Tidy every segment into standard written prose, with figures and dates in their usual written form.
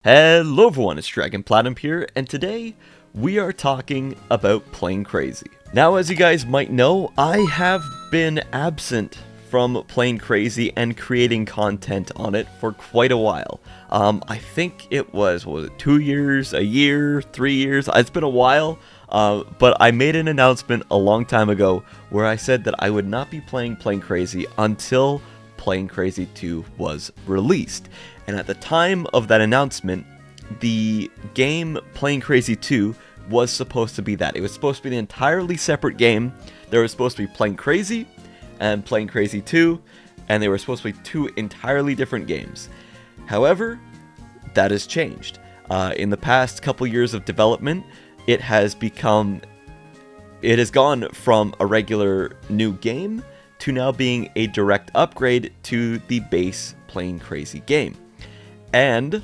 Hello everyone, it's dragonplatinum here, and today we are talking about Playing Crazy. Now, as you guys might know, I have been absent from Playing Crazy and creating content on it for quite a while. I think it was 2 years, a year, 3 years? It's been a while, but I made an announcement a long time ago where I said that I would not be playing Crazy until Playing Crazy 2 was released. And at the time of that announcement, the game Playing Crazy 2 was supposed to be that. It was supposed to be an entirely separate game. There was supposed to be Playing Crazy and Playing Crazy 2, and they were supposed to be two entirely different games. However, that has changed. In the past couple years of development, it has gone from a regular new game to now being a direct upgrade to the base Playing Crazy game. And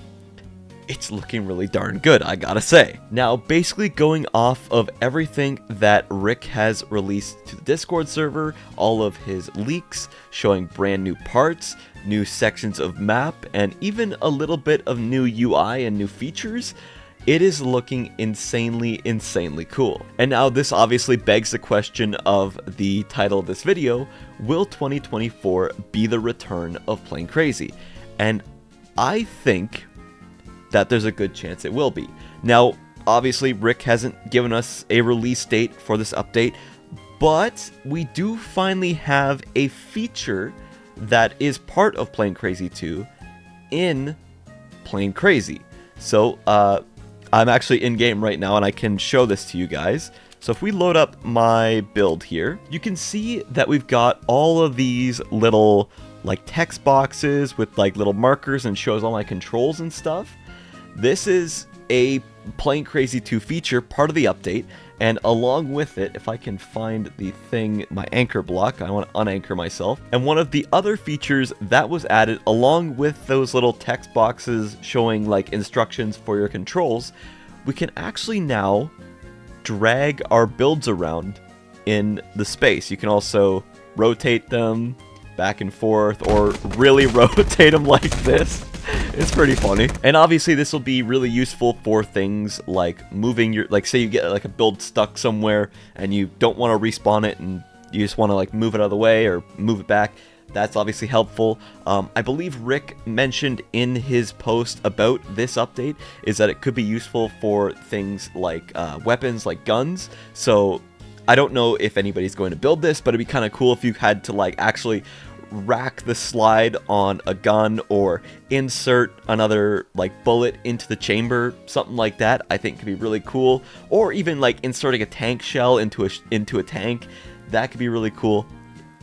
it's looking really darn good, I gotta say. Now, basically going off of everything that Rick has released to the Discord server, all of his leaks showing brand new parts, new sections of map, and even a little bit of new UI and new features, it is looking insanely cool. And now this obviously begs the question of the title of this video: will 2024 be the return of Playing Crazy? And I think that there's a good chance it will be. Now, obviously, Rick hasn't given us a release date for this update, but we do finally have a feature that is part of Playing Crazy 2 in Playing Crazy. So, I'm actually in-game right now, and I can show this to you guys. So if we load up my build here, you can see that we've got all of these little like text boxes with like little markers and shows all my controls and stuff. This is a Playing Crazy 2 feature, part of the update, and along with it, if I can find the thing, my anchor block, I want to unanchor myself. And one of the other features that was added along with those little text boxes showing like instructions for your controls, we can actually now drag our builds around in the space. You can also rotate them back and forth, or really rotate them like this. It's pretty funny. And obviously this will be really useful for things like moving your, like say you get like a build stuck somewhere and you don't want to respawn it and you just want to like move it out of the way or move it back. That's obviously helpful. I believe Rick mentioned in his post about this update is that it could be useful for things like weapons, like guns. So I don't know if anybody's going to build this, but it'd be kind of cool if you had to like actually rack the slide on a gun or insert another like bullet into the chamber, something like that. I think could be really cool. Or even like inserting a tank shell into a tank. That could be really cool.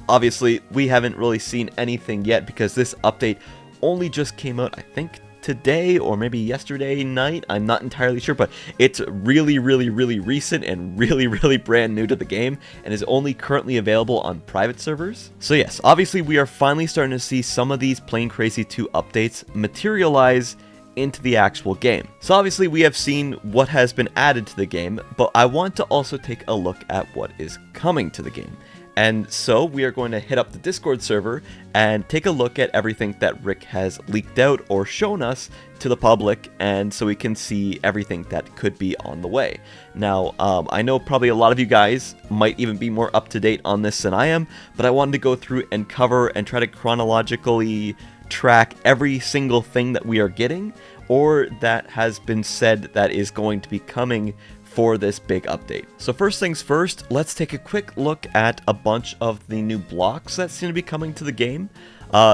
Obviously, we haven't really seen anything yet because this update only just came out, I think, today or maybe yesterday night. I'm not entirely sure, but it's really recent and really brand new to the game and is only currently available on private servers. So yes, obviously we are finally starting to see some of these Playing Crazy 2 updates materialize into the actual game. So obviously we have seen what has been added to the game, but I want to also take a look at what is coming to the game. And so we are going to hit up the Discord server and take a look at everything that Rick has leaked out or shown us to the public, and so we can see everything that could be on the way. Now, I know probably a lot of you guys might even be more up to date on this than I am, but I wanted to go through and cover and try to chronologically track every single thing that we are getting or that has been said that is going to be coming for this big update. So first things first, let's take a quick look at a bunch of the new blocks that seem to be coming to the game.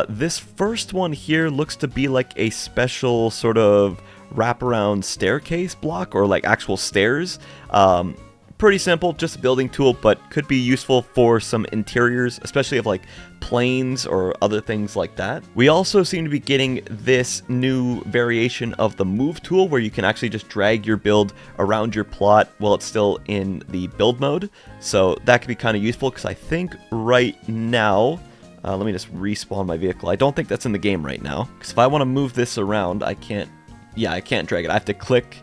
This first one here looks to be like a special sort of wraparound staircase block or like actual stairs. Pretty simple, just a building tool, but could be useful for some interiors, especially of like planes or other things like that. We also seem to be getting this new variation of the move tool where you can actually just drag your build around your plot while it's still in the build mode. So that could be kind of useful because I think right now, let me just respawn my vehicle. I don't think that's in the game right now because if I want to move this around, I can't drag it. I have to click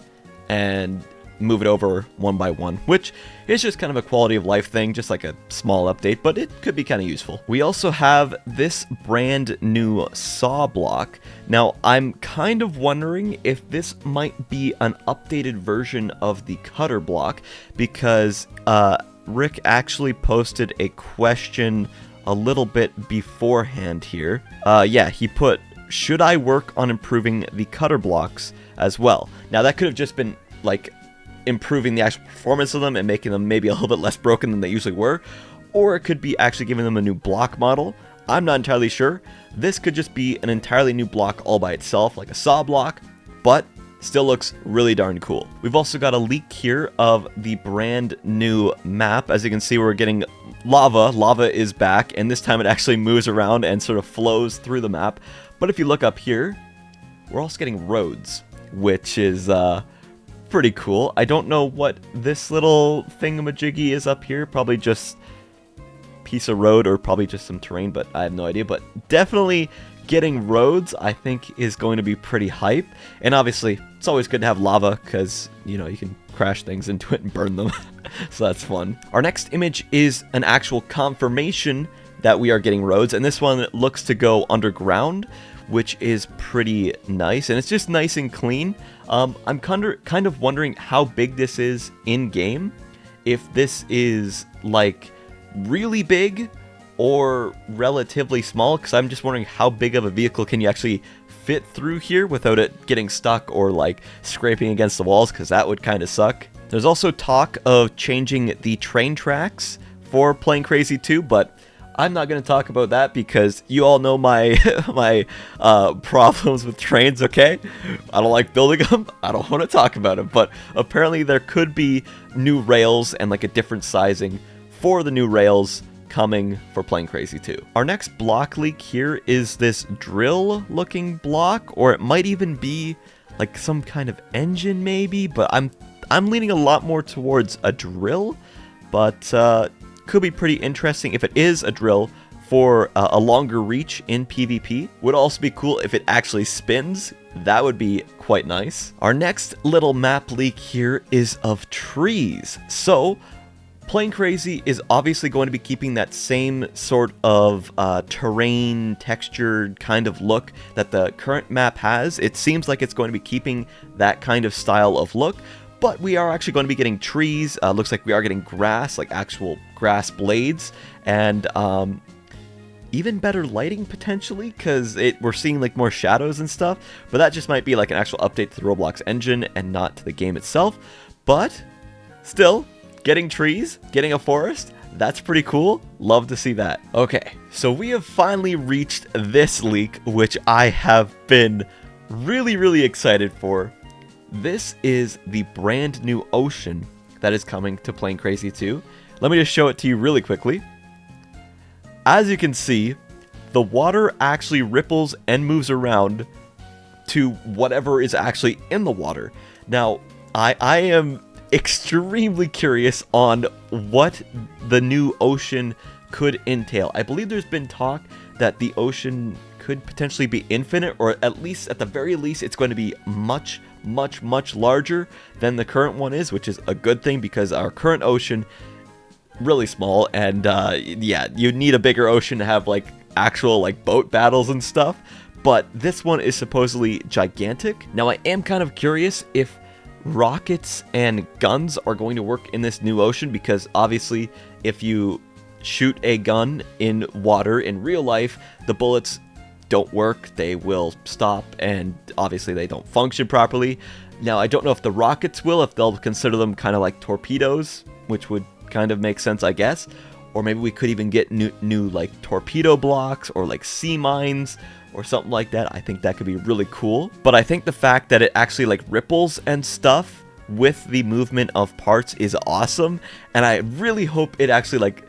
and move it over one by one, which is just kind of a quality of life thing, just like a small update, but it could be kind of useful. We also have this brand new saw block. Now, I'm kind of wondering if this might be an updated version of the cutter block, because Rick actually posted a question a little bit beforehand here. Yeah, he put, should I work on improving the cutter blocks as well? Now, that could have just been like improving the actual performance of them and making them maybe a little bit less broken than they usually were, or it could be actually giving them a new block model. I'm not entirely sure. This could just be an entirely new block all by itself, like a saw block, but still looks really darn cool. We've also got a leak here of the brand new map. As you can see, we're getting lava. Lava is back, and this time it actually moves around and sort of flows through the map. But if you look up here, we're also getting roads, which is pretty cool. I don't know what this little thingamajiggy is up here. Probably just piece of road or probably just some terrain, but I have no idea. But definitely getting roads, I think, is going to be pretty hype. And obviously, it's always good to have lava because, you know, you can crash things into it and burn them. So that's fun. Our next image is an actual confirmation that we are getting roads, and this one looks to go underground, which is pretty nice, and it's just nice and clean. I'm kind of wondering how big this is in game, if this is like really big or relatively small, because I'm just wondering how big of a vehicle can you actually fit through here without it getting stuck or like scraping against the walls, because that would kind of suck. There's also talk of changing the train tracks for Plane Crazy 2, but I'm not going to talk about that because you all know my problems with trains, okay? I don't like building them. I don't want to talk about them. But apparently there could be new rails and like a different sizing for the new rails coming for Plane Crazy 2. Our next block leak here is this drill-looking block, or it might even be like some kind of engine maybe, but I'm leaning a lot more towards a drill, but could be pretty interesting if it is a drill for a longer reach in PvP. Would also be cool if it actually spins. That would be quite nice. Our next little map leak here is of trees. So Plane Crazy is obviously going to be keeping that same sort of terrain textured kind of look that the current map has. It seems like it's going to be keeping that kind of style of look, but we are actually going to be getting trees. Looks like we are getting grass, like actual grass blades, and even better lighting potentially, because we're seeing like more shadows and stuff. But that just might be like an actual update to the Roblox engine and not to the game itself. But still, getting trees, getting a forest, that's pretty cool. Love to see that. Okay, so we have finally reached this leak, which I have been really excited for. This is the brand new ocean that is coming to Plane Crazy 2. Let me just show it to you really quickly. As you can see, the water actually ripples and moves around to whatever is actually in the water. Now, I am extremely curious on what the new ocean could entail. I believe there's been talk that the ocean could potentially be infinite, or at least at the very least it's going to be much larger than the current one is, which is a good thing because our current ocean really small, and yeah, you need a bigger ocean to have like actual like boat battles and stuff, but this one is supposedly gigantic. Now I am kind of curious if rockets and guns are going to work in this new ocean, because obviously if you shoot a gun in water in real life, the bullets don't work, they will stop, and obviously they don't function properly. Now I don't know if the rockets will, if they'll consider them kind of like torpedoes, which would kind of make sense, I guess. Or maybe we could even get new like torpedo blocks or like sea mines or something like that. I think that could be really cool. But I think the fact that it actually like ripples and stuff with the movement of parts is awesome, and I really hope it actually like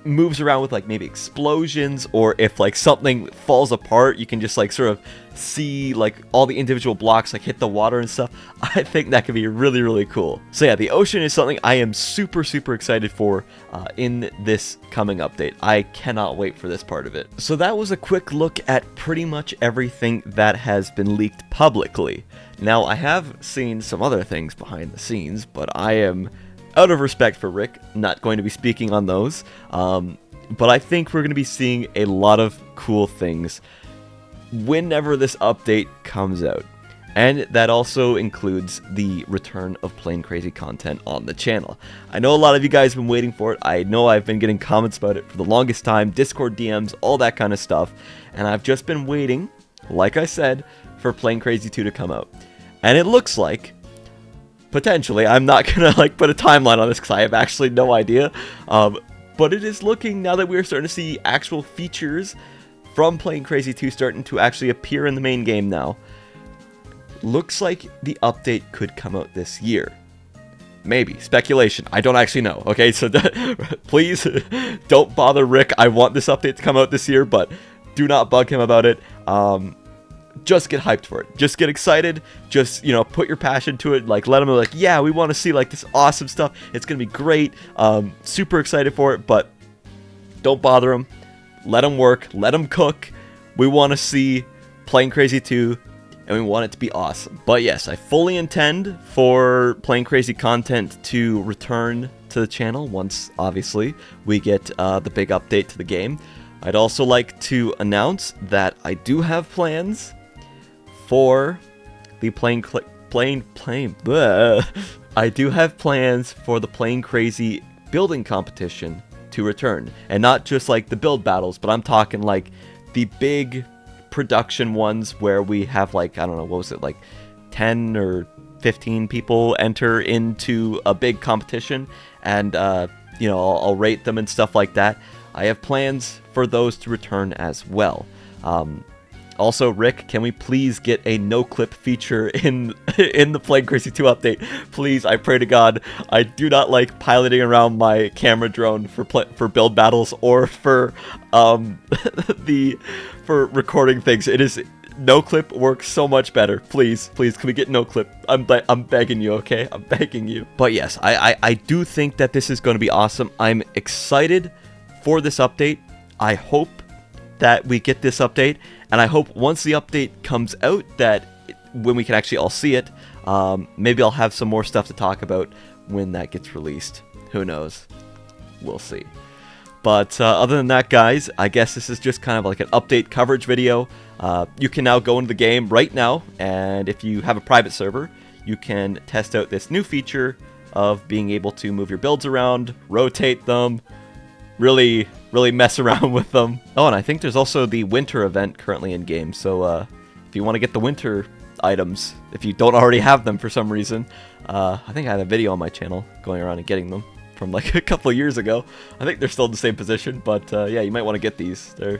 moves around with like maybe explosions, or if like something falls apart, you can just like sort of see like all the individual blocks like hit the water and stuff. I think that could be really, really cool. So yeah, the ocean is something I am super, super excited for in this coming update. I cannot wait for this part of it. So that was a quick look at pretty much everything that has been leaked publicly. Now, I have seen some other things behind the scenes, but I am, out of respect for Rick, not going to be speaking on those. But I think we're going to be seeing a lot of cool things whenever this update comes out. And that also includes the return of Plain Crazy content on the channel. I know a lot of you guys have been waiting for it. I know I've been getting comments about it for the longest time, Discord DMs, all that kind of stuff. And I've just been waiting, like I said, for Plain Crazy 2 to come out. And it looks like, potentially, I'm not going to like put a timeline on this because I have actually no idea. But it is looking, now that we're starting to see actual features from Plain Crazy 2 starting to actually appear in the main game now, looks like the update could come out this year. Maybe. Speculation. I don't actually know. Okay, so please don't bother Rick. I want this update to come out this year, but do not bug him about it. Just get hyped for it. Just get excited. Just, you know, put your passion to it. Like, let him know, like, yeah, we want to see, like, this awesome stuff. It's going to be great. Super excited for it, but don't bother him. Let him work. Let him cook. We want to see Plain Crazy 2, and we want it to be awesome. But yes, I fully intend for Plain Crazy content to return to the channel once, obviously, we get the big update to the game. I'd also like to announce that I do have plans for the I do have plans for the Plain Crazy building competition to return. And not just like the build battles, but I'm talking like the big production ones where we have like, I don't know, what was it, like 10 or 15 people enter into a big competition, and you know, I'll rate them and stuff like that. I have plans for those to return as well. Also, Rick, can we please get a no-clip feature in the Plain Crazy 2 update? Please, I pray to God. I do not like piloting around my camera drone for build battles or for for recording things. It is no-clip works so much better. Please, please, can we get no-clip? I'm begging you, okay? I'm begging you. But yes, I do think that this is going to be awesome. I'm excited for this update. I hope that we get this update, and I hope once the update comes out that when we can actually all see it, maybe I'll have some more stuff to talk about when that gets released. Who knows? We'll see. But other than that, guys, I guess this is just kind of like an update coverage video. You can now go into the game right now, and if you have a private server, you can test out this new feature of being able to move your builds around, rotate them, really mess around with them. Oh, and I think there's also the winter event currently in game, so if you want to get the winter items, if you don't already have them for some reason, I think I have a video on my channel going around and getting them from like a couple of years ago. I think they're still in the same position, but yeah, you might want to get these. I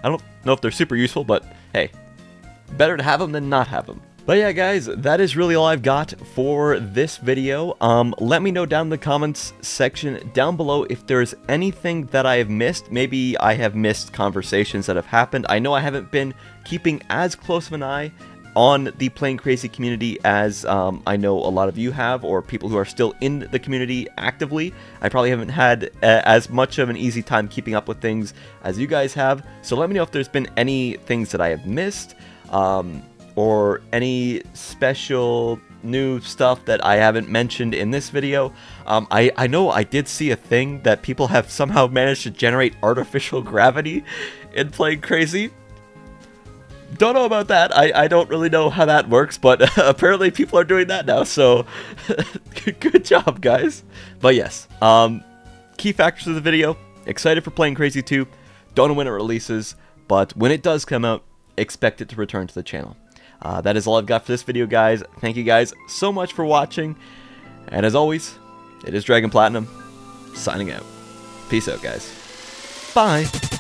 don't know if they're super useful, but hey, better to have them than not have them. But yeah, guys, that is really all I've got for this video. Let me know down in the comments section down below if there's anything that I have missed. Maybe I have missed conversations that have happened. I know I haven't been keeping as close of an eye on the Plain Crazy community as I know a lot of you have, or people who are still in the community actively. I probably haven't had as much of an easy time keeping up with things as you guys have. So let me know if there's been any things that I have missed, or any special new stuff that I haven't mentioned in this video. I know I did see a thing that people have somehow managed to generate artificial gravity in Plain Crazy. Don't know about that. I don't really know how that works, but apparently people are doing that now, so good job, guys. But yes, key factors of the video: excited for Plain Crazy 2, don't know when it releases, but when it does come out, expect it to return to the channel. That is all I've got for this video, guys. Thank you guys so much for watching, and as always, it is Dragon Platinum, signing out. Peace out, guys. Bye!